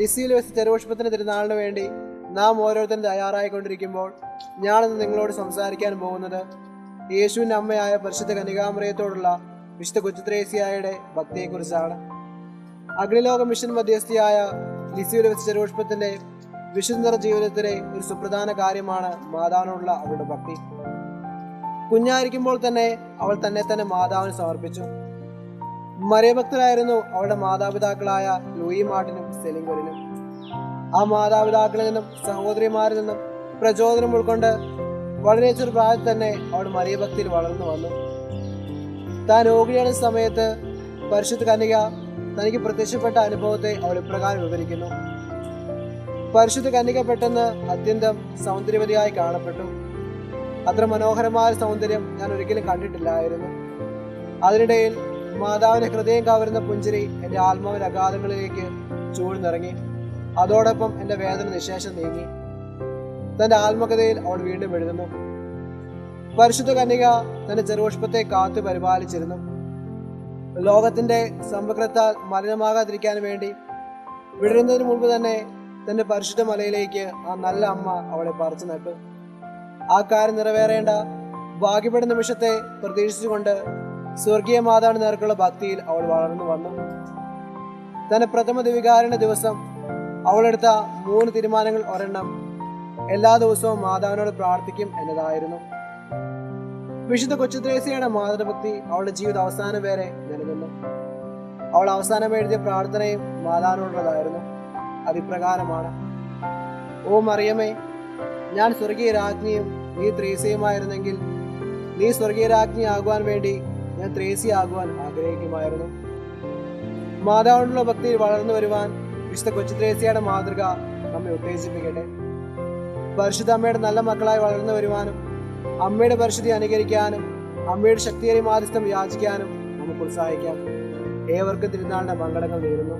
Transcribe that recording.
ലിസിയിൽ വെച്ച് ചെറുപുഷ്പത്തിന്റെ തിരുനാളിന് വേണ്ടി നാം ഓരോരുത്തരും തയ്യാറായിക്കൊണ്ടിരിക്കുമ്പോൾ ഞാനിന്ന് നിങ്ങളോട് സംസാരിക്കാൻ പോകുന്നത് യേശുവിൻ്റെ അമ്മയായ പരിശുദ്ധ കന്യകാമറിയത്തോടുള്ള വിശുദ്ധ കൊച്ചുത്രേസ്യായുടെ ഭക്തിയെക്കുറിച്ചാണ്. അഗ്നിലോക മിഷൻ മധ്യസ്ഥയായ ലിസിയിൽ വെച്ച് ചെറുപുഷ്പത്തിന്റെ വിശുദ്ധ ജീവിതത്തിലെ ഒരു സുപ്രധാന കാര്യമാണ് മാതാവിനോടുള്ള അവളുടെ ഭക്തി. കുഞ്ഞായിരിക്കുമ്പോൾ തന്നെ അവൾ തന്നെ മാതാവിന് സമർപ്പിച്ചു. മറിയഭക്തരായിരുന്നു അവളുടെ മാതാപിതാക്കളായ ലൂയി മാർട്ടിനും സെലിംഗറിനും. ആ മാതാപിതാക്കളിൽ നിന്നും സഹോദരിമാരിൽ നിന്നും പ്രചോദനം ഉൾക്കൊണ്ട് വളരെ ചെറു പ്രായത്തിൽ തന്നെ അവൾ മറിയഭക്തിയിൽ വളർന്നു വന്നു. താൻ രോഗിയാണ് സമയത്ത് പരിശുദ്ധ കന്യക തനിക്ക് പ്രത്യക്ഷപ്പെട്ട അനുഭവത്തെ അവൾ ഇപ്രകാരം വിവരിക്കുന്നു. പരിശുദ്ധ കന്യക പെട്ടെന്ന് അത്യന്തം സൗന്ദര്യവതിയായി കാണപ്പെട്ടു. അത്ര മനോഹരമായ സൗന്ദര്യം ഞാൻ ഒരിക്കലും കണ്ടിട്ടില്ലായിരുന്നു. അതിനിടയിൽ മാതാവിന്റെ ഹൃദയം കവരുന്ന പുഞ്ചിരി എൻ്റെ ആത്മാവിന്റെ അഗാധങ്ങളിലേക്ക് ചൂഴ്ന്നിറങ്ങി. അതോടൊപ്പം എൻ്റെ വേദന നിശേഷം നീങ്ങി. തന്റെ ആത്മകഥയിൽ അവൾ വീണ്ടും എഴുതുന്നു: പരിശുദ്ധ കന്യക തന്റെ ചെറുപുഷ്പത്തെ കാത്തു പരിപാലിച്ചിരുന്നു. ലോകത്തിന്റെ സമ്പഗ്രത്താൽ മലിനമാകാതിരിക്കാൻ വേണ്ടി വിടരുന്നതിന് മുൻപ് തന്നെ തന്റെ പരിശുദ്ധ മലയിലേക്ക് ആ നല്ല അമ്മ അവളെ പറിച്ചു നട്ടു. ആ കാര്യം നിറവേറേണ്ട ഭാഗ്യപ്പെടുന്ന നിമിഷത്തെ പ്രതീക്ഷിച്ചുകൊണ്ട് സ്വർഗീയ മാതാവിന് നേർക്കുള്ള ഭക്തിയിൽ അവൾ വളർന്നു വന്നു. തന്റെ പ്രഥമ ദിവികാരന്റെ ദിവസം അവളെടുത്ത 3 തീരുമാനങ്ങൾ ഒരെണ്ണം എല്ലാ ദിവസവും മാതാവിനോട് പ്രാർത്ഥിക്കും എന്നതായിരുന്നു. വിശുദ്ധ കൊച്ചുത്രേസ്യയുടെ മാതൃഭക്തി അവളുടെ ജീവിത അവസാനം വരെ നിലനിന്നു. അവൾ അവസാനം എഴുതിയ പ്രാർത്ഥനയും മാതാവിനോടുള്ളതായിരുന്നു. അതിപ്രകാരമാണ്: ഓ മറിയമേ, ഞാൻ സ്വർഗീയ രാജ്ഞിയും നീ ത്രേസ്യയുമായിരുന്നെങ്കിൽ നീ സ്വർഗീയ രാജ്ഞിയാകുവാൻ വേണ്ടി ഞാൻ ത്രേസ്യയാകുവാൻ ആഗ്രഹിക്കുമായിരുന്നു. മാതാവിനുള്ള ഭക്തിയിൽ വളർന്നു വരുവാൻ വിശുദ്ധ കൊച്ചുത്രേസ്യയുടെ മാതൃക നമ്മെ ഉത്തേജിപ്പിക്കട്ടെ. പരിശുദ്ധ അമ്മയുടെ നല്ല മക്കളായി വളർന്നു വരുവാനും അമ്മയുടെ പരിശുദ്ധി അനുകരിക്കാനും അമ്മയുടെ ശക്തിയേറിയ മാധ്യസ്ഥം യാചിക്കാനും നമുക്ക് ഉത്സാഹിക്കാം. ഏവർക്കും തിരുനാളിന്റെ മംഗളങ്ങൾ നേരുന്നു.